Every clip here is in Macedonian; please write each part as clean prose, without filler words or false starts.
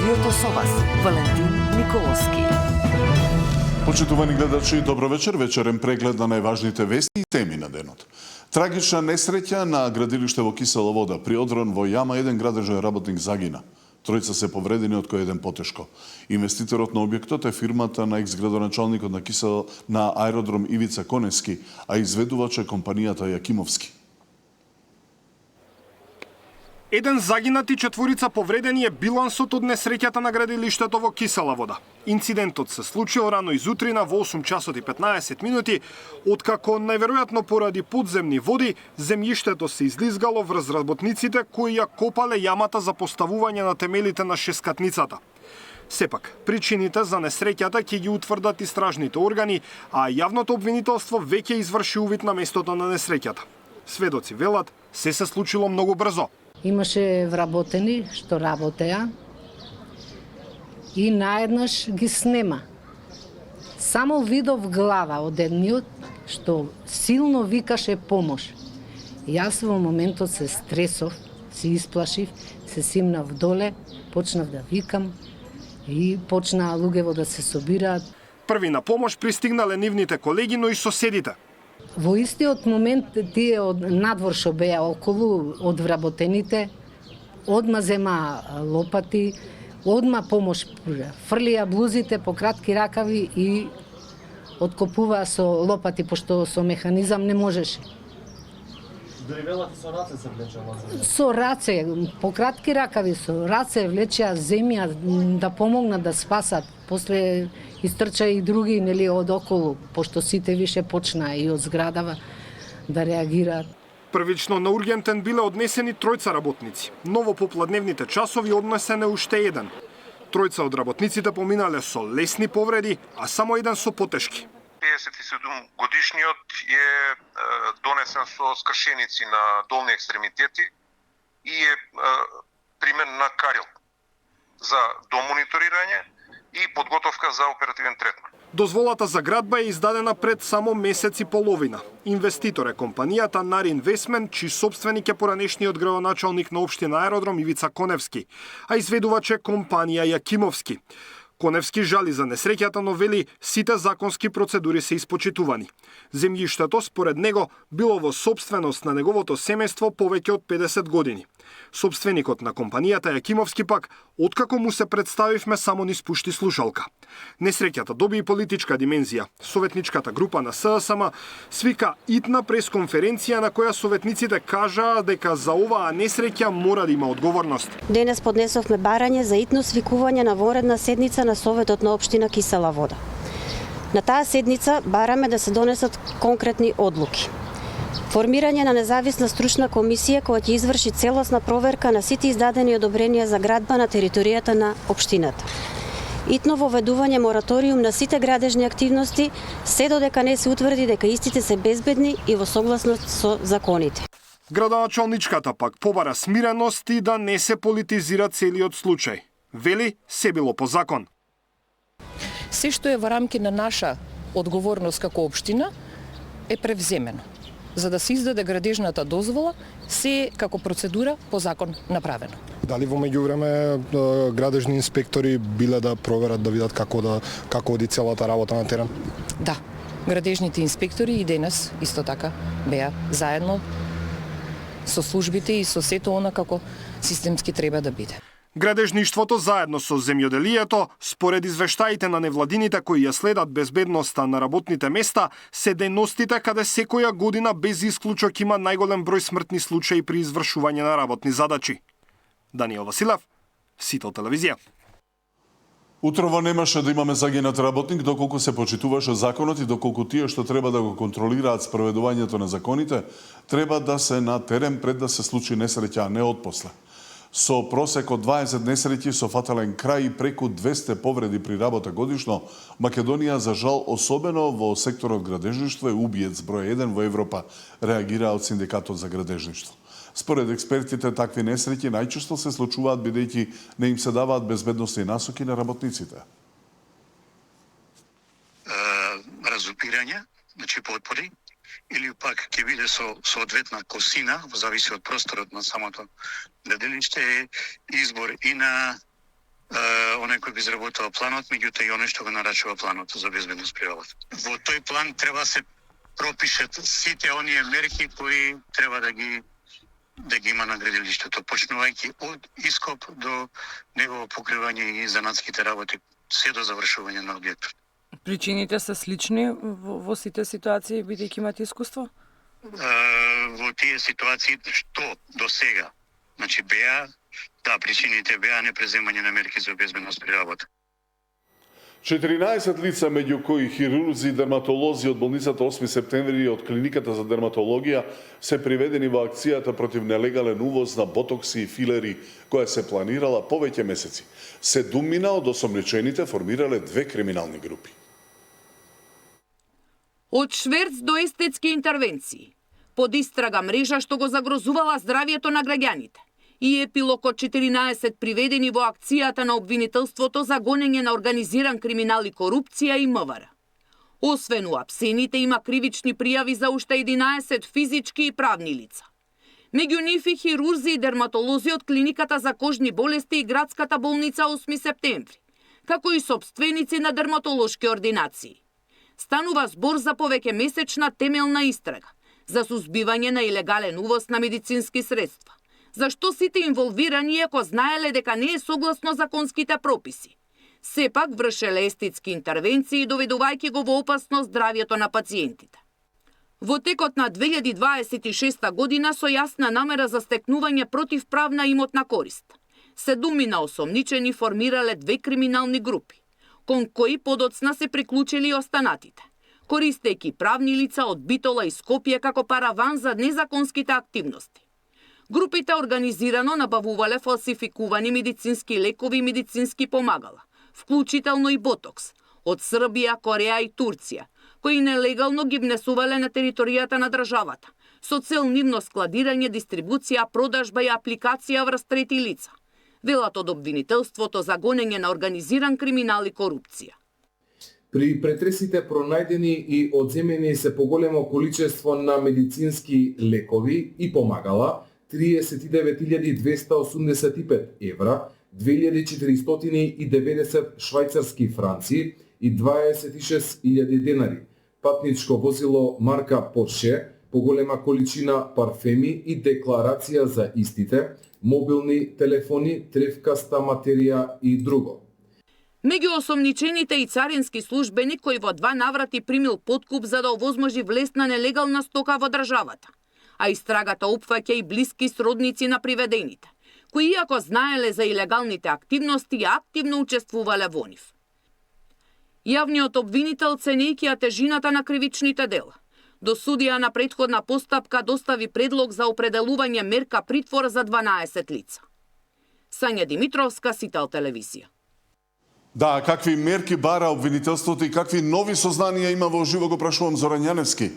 студиото со вас, Валентин Николовски. Почитувани гледачи, добро вечер. Вечерен преглед на најважните вести и теми на денот. Трагична несреќа на градилиште во Кисела Вода. При одрон во јама еден градежен работник загина. Тројца се повредени, од кој еден потешко. Инвеститорот на објектот е фирмата на екс-градоначалникот на аеродром Ивица Коневски, а изведувач е компанијата Јакимовски. Еден загинат и четворица повредени е билансот од несреќата на градилиштето во Кисела Вода. Инцидентот се случил рано изутрина во 8 часот и 15 минути, откако најверојатно поради подземни води, земјиштето се излизгало врз работниците кои ја копале јамата за поставување на темелите на шескатницата. Сепак, причините за несреќата ќе ги утврдат истражните органи, а јавното обвинителство веќе изврши увид на местото на несреќата. Сведоци велат, се случило многу брзо. Имаше вработени што работеа и наеднаш ги снема. Само видов глава од едниот што силно викаше помош. Јас во моментот се стресов, се исплашив, се симнав доле, почнав да викам и почнаа луѓето да се собираат. Први на помош пристигнале нивните колеги, но и соседите. Во истиот момент тие од надвор што беа околу од вработените, одма зема лопати, одма помош фрлија блузите по кратки ракави и откопуваа со лопати, пошто со механизам не можеше. Дори велате со раце се влечела? Со раце, по кратки ракави, со раце влечеа земја да помогнат да спасат. После истрча и други нели од околу, пошто сите више почнаа и од зградава да реагираат. Првично на ургентен биле однесени тројца работници, но во попладневните часови однесен е уште еден. Тројца од работниците поминале со лесни повреди, а само еден со потешки. 57-годишниот е донесен со скршеници на долни екстремитети и е примен на карил за домониторирање и подготовка за оперативен третман. Дозволата за градба е издадена пред само месец и половина. Инвеститор е компанијата Нар Инвестмент, чиј собственик е поранешниот градоначалник на општина Аеродром Ивица Коневски, а изведувач е компанија Јакимовски. Коневски жали за несреќата, но вели сите законски процедури се испочитувани. Земјиштето, според него, било во собственост на неговото семејство повеќе од 50 години. Собственикот на компанијата Јакимовски пак, откако му се представивме, само ни спушти слушалка. Несреќата доби и политичка димензија. Советничката група на ССМ свика итна пресконференција на која советниците кажаа дека за оваа несреќа мора да има одговорност. Денес поднесовме барање за итно свикување на вонредна седница на Советот на општина Кисела Вода. На таа седница бараме да се донесат конкретни одлуки. Формирање на независна стручна комисија која ќе изврши целосна проверка на сите издадени одобренија за градба на територијата на општината. Итно воведување мораториум на сите градежни активности, се додека не се утврди дека истите се безбедни и во согласност со законите. Градоначалничката пак побара смиреност и да не се политизира целиот случај. Вели, се било по закон. Се што е во рамки на наша одговорност како општина е превземено. За да се издаде градежната дозвола, се е како процедура по закон направено. Дали во меѓувреме градежни инспектори биле да проверат да видат како оди целата работа на терен? Да, градежните инспектори и денес исто така беа заедно со службите и со сето она како системски треба да биде. Градежништвото заедно со земјоделието, според извештаите на невладините кои ја следат безбедноста на работните места, се дејностите каде секоја година без исклучок има најголем број смртни случаи при извршување на работни задачи. Даниел Василев, Сител телевизија. Утрово немаше да имаме загинат работник доколку се почитуваше законот и доколку тие што треба да го контролираат спроведувањето на законите, треба да се на терен пред да се случи несреќа, а не отпосле. Со просек од 20 несреќи со фатален крај и преку 200 повреди при работа годишно, Македонија, за жал, особено во секторот градежништво, е убиец број 1 во Европа, реагира од Синдикатот за градежништво. Според експертите, такви несреќи најчесто се случуваат бидејќи не им се даваат безбедности и насоки на работниците. Разупирање, значи потпори, или пак ќе биде со соодветна косина, во зависи од просторот на самото градилиште, избор и на оној кој би изработил планот, меѓутоа и оној што го нарачува планот за безбедност при работа. Во тој план треба се пропишат сите оние мерки кои треба да ги има на градилиштето, почнувајќи од ископ до негово покривање и занатските работи, се до завршување на објектот. Причините се слични во сите ситуации, бидејќи имате искуство? Во тие ситуации што до сега, значи беа, причините беа непреземање на мерки за безбедност при работа. 14 лица, меѓу кои хирурзи и дерматолози од болницата 8 септември и од клиниката за дерматологија, се приведени во акцијата против нелегален увоз на ботокси и филери, која се планирала повеќе месеци. 7 од осомничените формирале 2 криминални групи. Од шверц до естетски интервенции, под истрага мрежа што го загрозувала здравието на граѓаните и епилог од 14 приведени во акцијата на обвинителството за гонење на организиран криминал и корупција и МВР. Освен уапсените, има кривични пријави за уште 11 физички и правни лица. Меѓу нив и хирурзи и дерматолози од клиниката за кожни болести и градската болница 8 септември, како и сопственици на дерматолошки ординации. Станува збор за повеќе месечна темелна истрага за сузбивање на илегален увоз на медицински средства, зашто сите инволвирани ако знаеле дека не е согласно законските прописи. Сепак вршеле естетски интервенции, доведувајќи го во опасност здравието на пациентите. Во текот на 2026 година со јасна намера за стекнување противправна имотна корист, 7 осомничени формирале 2 криминални групи, кон кои подоцна се приклучили останатите, користејќи правни лица од Битола и Скопје како параван за незаконските активности. Групите организирано набавувале фалсификувани медицински лекови и медицински помагала, вклучително и ботокс, од Србија, Кореја и Турција, кои нелегално ги внесувале на територијата на државата, со цел нивно складирање, дистрибуција, продажба и апликација врз трети лица, велат од обвинителството за гонење на организиран криминал и корупција. При претресите пронајдени и одземени се поголемо количество на медицински лекови и помагала, 39.285 евра, 2.490 швајцарски франци и 26.000 денари, патничко возило марка Порше, поголема количина парфеми и декларација за истите, мобилни телефони, тревкаста материја и друго. Меѓу осомничените и царински службеник кој во 2 наврати примил подкуп за да овозможи влез на нелегална стока во државата, а истрагата опфаќа и блиски сродници на приведените, кои иако знаеле за илегалните активности, активно учествувале во нив. Јавниот обвинител, ценејќи ја тежината на кривичните дела, до судија на претходна постапка достави предлог за определување мерка притвор за 12 лица. Сања Димитровска, Сител телевизија. Да, какви мерки бара обвинителството и какви нови сознанија има во живо, го прашувам Зоран Јаневски.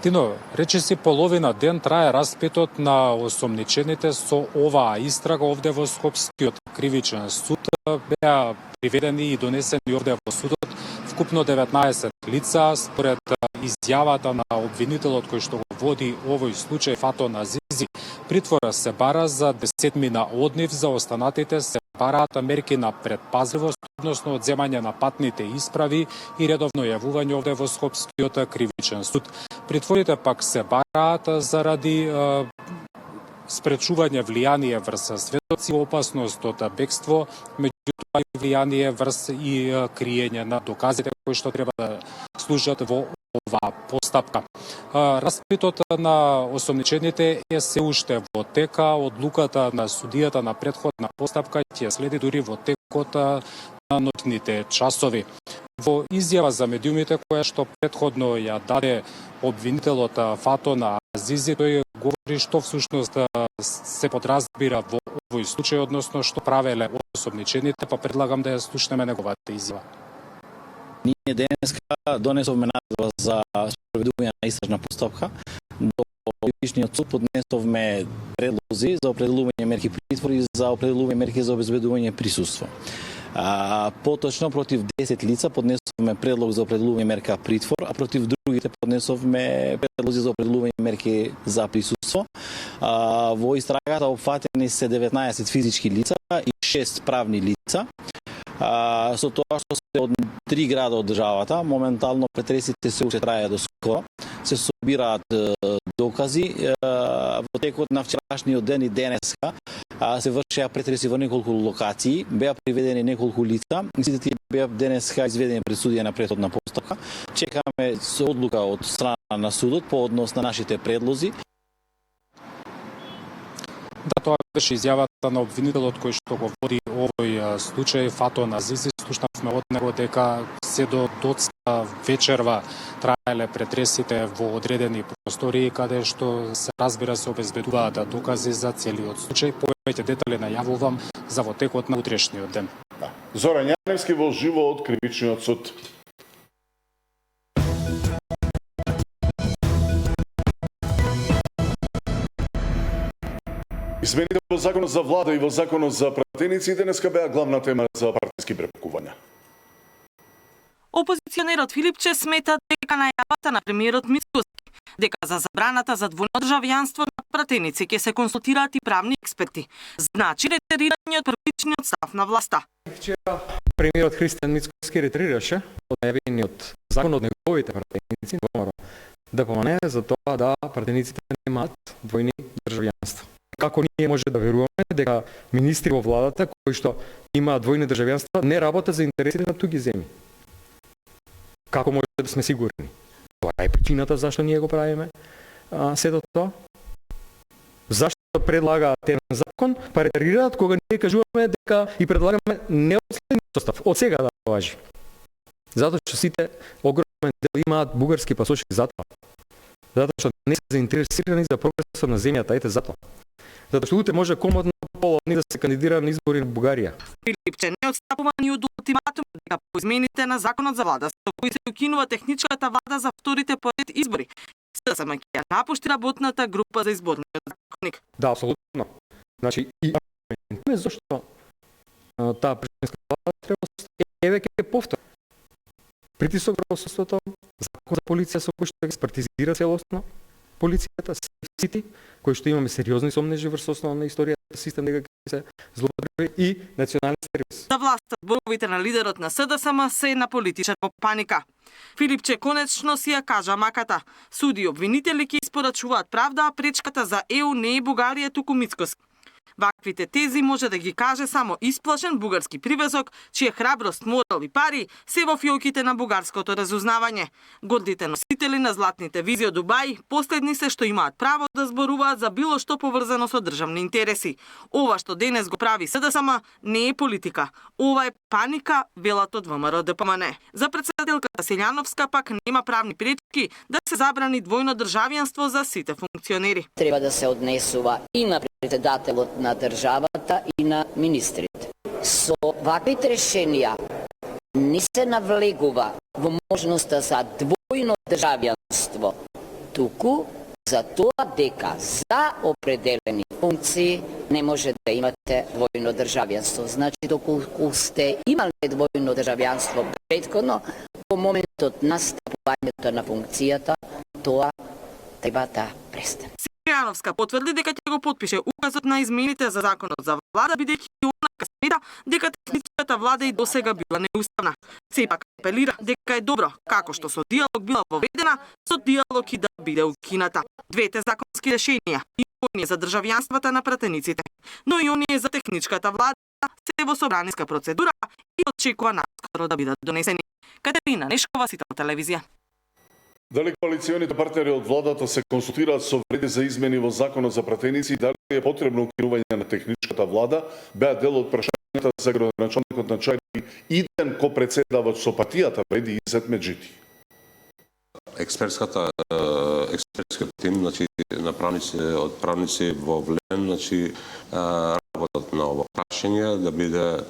Тино, речиси половина ден трае распитот на осомничените со оваа истрага овде во Скопскиот кривичен суд. Беа приведени и донесени овде во судот вкупно 19 лица. Според изјавата на обвинителот кој што го води овој случај Фатон Азизи, притвора се бара за 10 од нив, за останатите се бараат мерки на предпазливост, односно одземање на патните исправи и редовно јавување овде во Скопскиот кривичен суд. Притворите пак се бараат заради спречување влијание врз сведоци, опасност од бегство, меѓутоа и влијание врз и криење на доказите кои што треба да служат во оваа постапка. Распитот на осомничените е се уште во тека. Одлуката на судијата на претходна постапка ќе следи дури во текот на ноќните часови. Во изјава за медиумите која што претходно ја даде обвинителот Фатон Азизи, тој говори што всушност се подразбира во овој случај, односно што правеле осомничените, па предлагам да ја слушнеме неговата изјава. Ние денеска донесовме наредба за спроведување на истражна постапка. До Кривичниот суд поднесовме предлози за определување мерки притвор и за определување мерки за обезбедување присуство. Поточно против 10 лица поднесовме предлог за определување мерка притвор, а против другите поднесовме предлози за определување мерки за присуство. Во истрагата опфатени се 19 физички лица и 6 правни лица. Со тоа што се од 3 града од државата, моментално претресите се уште траја до скоро, се собираат докази. Во текот на вчерашниот ден и денеска се вршеа претреси во неколку локации, беа приведени неколку лица, сите тие беа денеска изведени пред судија на претhodна постапка. Чекаме одлука од страна на судот по однос на нашите предлози. Да, тоа беше изјавата на обвинителот кој што го води овој случај, Фато Назизи. Слушнавме од него дека се до доцна вечерва траеле претресите во одредени простории каде што се разбира се обезбедуваат докази за целиот случај. Повеќе детали најавувам за во текот на утрешниот ден. Зоран Јаневски во живо од Кривичниот суд. Измените во Законот за влада и во Законот за пратеници денеска беа главна тема за партиски препукувања. Опозиционерот Филипче смета дека најавата на премиерот Мицкоски дека за забраната за двојно државјанство на пратеници ќе се консултираат и правни експерти, значи ретерирање од првичниот став на власта. Вчера премиерот Христијан Мицкоски ретерираше од најавениот закон од неговите пратеници да помане за тоа да пратениците немаат двојни државјанства. Како ние може да веруваме дека министри во владата кои што имаат двојни државјанства не работат за интересите на туѓи земји? Како може да сме сигурни? Тоа е причината зашто ние го правиме сето тоа. Зашто предлагаат еден закон, па ретерираат кога ние кажуваме дека и предлагаме не од следниот состав, од сега да важи. Затоа што сите огромен дел имаат бугарски пасоши затоа. Затоа што не се заинтересирани за прогресот на земјата, ете затоа. Затоа што утре може комодно половни да се кандидира на избори на Бугарија. Филипче не отстапува ни од ултиматум дека по измените на Законот за влада, со кои се укинува техничката влада за вторите поред избори, СДСМ ќе напушти работната група за изборниот законник. Да, апсолутно. Значи и аргументиме зашто таа президентска влада треба еве ќе повтори. Притисок врз општеството, закон за полиција со кој што експертизира целосно полицијата, сите кои што имаме сериозни сомнежи врз основа на историјата систем дека ќе се злоупотреби и национален сервис. За власта зборовите на лидерот на СДСМ се на политичар во паника. Филипче конечно си ја кажа маката. Суди и обвинители ќе испорачуваат правда, а пречката за ЕУ не е Бугарија, туку Мицкоски. Ваквите тези може да ги каже само исплашен бугарски привезок, чија храброст, морал и пари се во фиоките на бугарското разузнавање. Гордите носители на златните визи од Дубај, последни се што имаат право да зборуваат за било што поврзано со државни интереси. Ова што денес го прави СДСМ не е политика. Ова е паника, велат од ВМРО ДПМН. За председателката Селјановска пак нема правни пречки да се забрани двојно државјанство за сите функционери. Треба да се однесува и на председателот на државата и на министрите. Со ваквите решенија не се навлегува во можноста за двојно државјанство, туку за тоа дека за определени функции не може да имате двојно државјанство. Значи, доколку сте имале двојно државјанство претходно, во моментот на стапувањето на функцијата, тоа треба да престане. Селјановска потврди дека ќе го потпише указот на измените за Законот за влада, бидејќи она смета дека техничката влада и досега била неуставна. Сепак апелира дека е добро, како што со диалог била воведена, со диалог и да биде укината. Двете законски решенија, и оние за државјанствата на пратениците, но и оние за техничката влада, се во собраниска процедура и очекува наскоро да бидат донесени. Катерина Нешкова, Сител телевизија. Дали коалиционите партнери од владата се консултираат со вреди за измени во Законот за пратеници и дали е потребно укинување на техничката влада, беа дел од прашањата за градоначалникот на Чајки иден ко председавач со партијата Вреди Изет Меджити. Експертскиот тим, значи на правници во Влен, значи работат на ова прашање да биде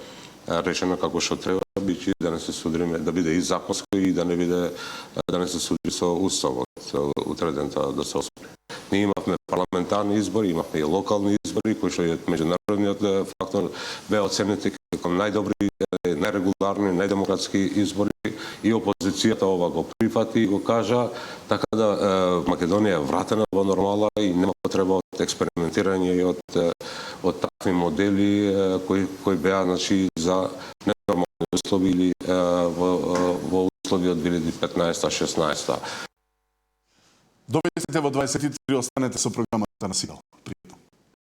решено како што треба, бидејќи да не се судиме, да биде и законско и да не се суди со уставот утреден да се оспори. Ние имавме парламентарни избори, имавме и локални избори. избори, кои што е меѓународниот фактор, беа оценети како најдобри, најрегуларни, најдемократски избори и опозицијата ова го прифати и го кажа, така да Македонија е вратена во нормала и нема потреба од експериментирање и од такви модели кои беа за ненормални услови или во услови од 2015-16. Доведете во 23, останете со програмата на Сигнал.